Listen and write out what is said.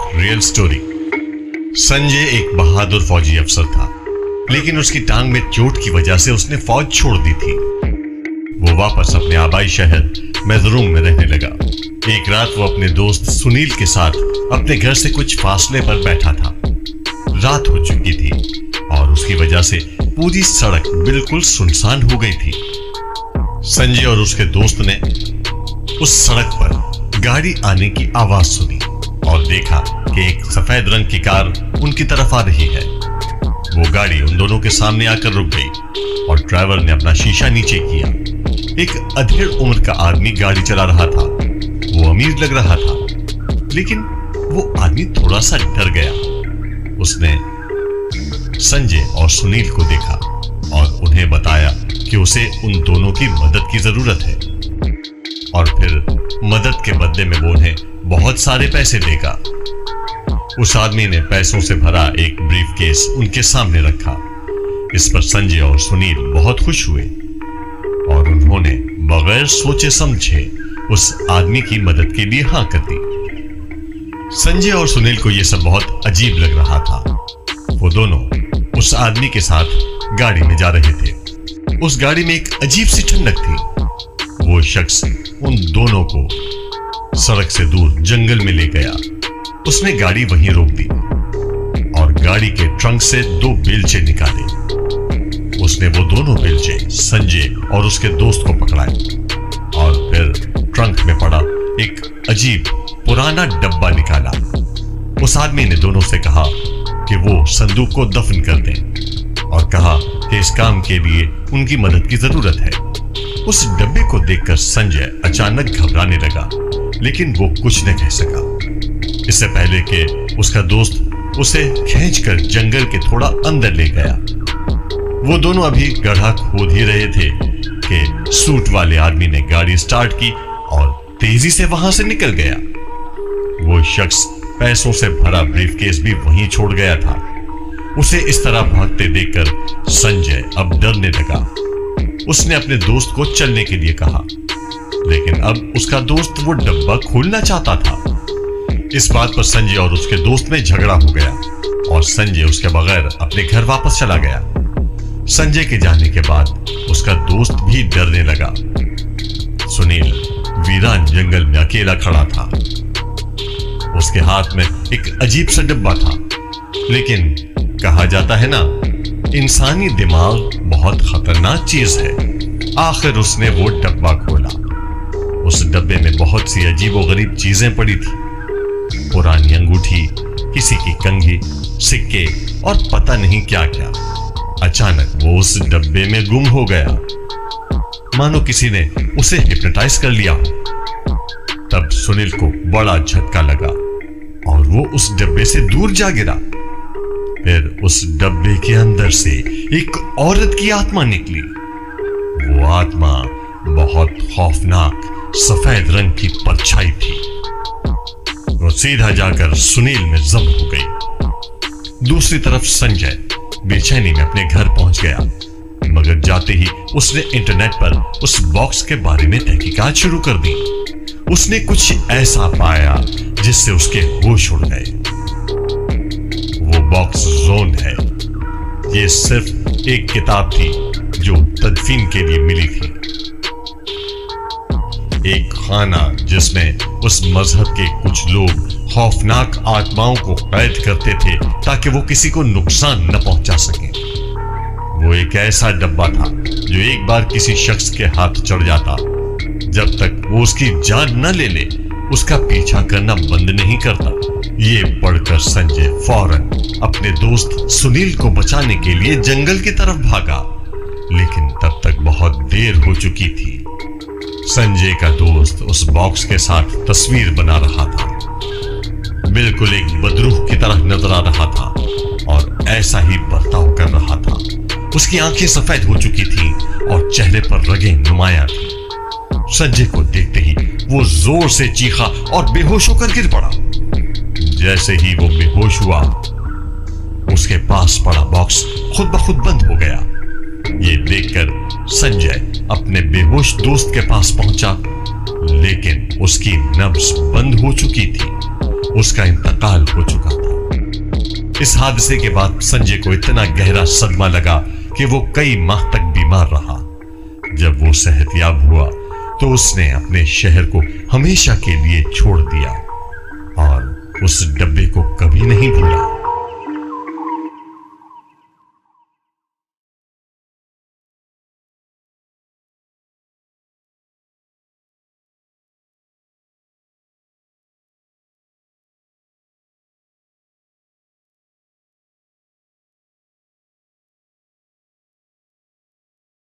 Real story. Sanjay एक बहादुर फौजी अफसर था, लेकिन उसकी टांग में चोट की वजह से उसने फौज छोड़ दी थी। वो वापस अपने आबाई शहर मिजोरम में रहने लगा। एक रात वो अपने दोस्त सुनील के साथ अपने घर से कुछ फासले पर बैठा था। रात हो चुकी थी और उसकी वजह से पूरी सड़क बिल्कुल सुनसान हो गई थी। संजय और उसके दोस्त ने उस सड़क पर गाड़ी आने की आवाज सुनी और देखा कि एक सफेद रंग की कार उनकी तरफ आ रही है। वो गाड़ी उन दोनों के सामने आकर रुक गई और ड्राइवर ने अपना शीशा नीचे किया। एक अधेड़ उम्र का आदमी गाड़ी चला रहा था। वो अमीर लग रहा था, लेकिन वो आदमी थोड़ा सा डर गया। उसने संजय और सुनील को देखा और उन्हें बताया कि उसे उन दोनों की मदद की जरूरत है और फिर मदद के बदले में वो उन्हें बहुत सारे पैसे देगा। उस आदमी ने पैसों से भरा एक ब्रीफकेस उनके सामने रखा। इस पर संजय और सुनील बहुत खुश हुए और उन्होंने बगैर सोचे समझे उस आदमी की मदद के लिए हाँ कर दी। संजय और सुनील को यह सब बहुत अजीब लग रहा था। वो दोनों उस आदमी के साथ गाड़ी में जा रहे थे। उस गाड़ी में एक अजीब सी ठंडक थी। वो शख्स उन दोनों को सड़क से दूर जंगल में ले गया। उसने गाड़ी वहीं रोक दी और गाड़ी के ट्रंक से 2 बेलचे निकाले। उसने वो दोनों बेलचे संजय और उसके दोस्त को पकड़ाए और फिर ट्रंक में पड़ा एक अजीब पुराना डब्बा निकाला। उस आदमी ने दोनों से कहा कि वो संदूक को दफन कर दें और कहा कि इस काम के लिए उनकी मदद की जरूरत है। उस डब्बे को देखकर संजय अचानक घबराने लगा, लेकिन वो कुछ न कह सका। इससे पहले कि उसका दोस्त उसे खींचकर जंगल के थोड़ा अंदर ले गया। वो दोनों अभी गड्ढा खोद ही रहे थे कि सूट वाले आदमी ने गाड़ी स्टार्ट की और तेजी से वहां से निकल गया। वो शख्स पैसों से भरा ब्रीफकेस भी वहीं छोड़ गया था। उसे इस तरह भागते देखकर संजय अब डरने लगा। उसने अपने दोस्त को चलने के लिए कहा, लेकिन अब उसका दोस्त वो डब्बा खोलना चाहता था। इस बात पर संजय और उसके दोस्त में झगड़ा हो गया और संजय उसके बगैर अपने घर वापस चला गया। संजय के जाने के बाद उसका दोस्त भी डरने लगा। सुनील वीरान जंगल में अकेला खड़ा था। उसके हाथ में एक अजीब सा डब्बा था, लेकिन कहा जाता है ना, इंसानी दिमाग बहुत खतरनाक चीज है। आखिर उसने वो डब्बा खोला। उस डब्बे में बहुत सी अजीबोगरीब चीजें पड़ी थी। पुरानी अंगूठी, किसी की कंघी, सिक्के और पता नहीं क्या क्या। अचानक वो उस डब्बे में गुम हो गया, मानो किसी ने उसे हिप्नोटाइज कर लिया हो। तब सुनील को बड़ा झटका लगा और वो उस डब्बे से दूर जा गिरा। फिर उस डब्बे के अंदर से एक औरत की आत्मा निकली। वो आत्मा बहुत खौफनाक सफेद रंग की परछाई थी। वो सीधा जाकर सुनील में जम हो गई। दूसरी तरफ संजय बेचैनी में अपने घर पहुंच गया, मगर जाते ही उसने इंटरनेट पर उस बॉक्स के बारे में तहकीकात शुरू कर दी। उसने कुछ ऐसा पाया जिससे उसके होश उड़ गए। वो बॉक्स जोन है। ये सिर्फ एक किताब थी जो तदफीन के लिए मिली थी। एक खाना जिसमें उस मजहब के कुछ लोग खौफनाक आत्माओं को कैद करते थे ताकि वो किसी को नुकसान न पहुंचा सके। वो एक ऐसा डब्बा था जो एक बार किसी शख्स के हाथ चढ़ जाता, जब तक वो उसकी जान न ले ले उसका पीछा करना बंद नहीं करता। ये पढ़कर संजय फौरन अपने दोस्त सुनील को बचाने के लिए जंगल की तरफ भागा, लेकिन तब तक बहुत देर हो चुकी थी। संजय का दोस्त उस बॉक्स के साथ तस्वीर बना रहा था। बिल्कुल एक बदरूह की तरह नजर आ रहा था और ऐसा ही बर्ताव कर रहा था। उसकी आंखें सफेद हो चुकी थीं और चेहरे पर रगें नुमाया थी। संजय को देखते ही वो जोर से चीखा और बेहोश होकर गिर पड़ा। जैसे ही वो बेहोश हुआ, उसके पास पड़ा बॉक्स खुद ब खुद बंद हो गया। ये देखकर संजय अपने बेहोश दोस्त के पास पहुंचा, लेकिन उसकी नब्ज बंद हो चुकी थी। उसका इंतकाल हो चुका था। इस हादसे के बाद संजय को इतना गहरा सदमा लगा कि वो कई माह तक बीमार रहा। जब वो सेहतयाब हुआ तो उसने अपने शहर को हमेशा के लिए छोड़ दिया और उस डब्बे को कभी नहीं भूला।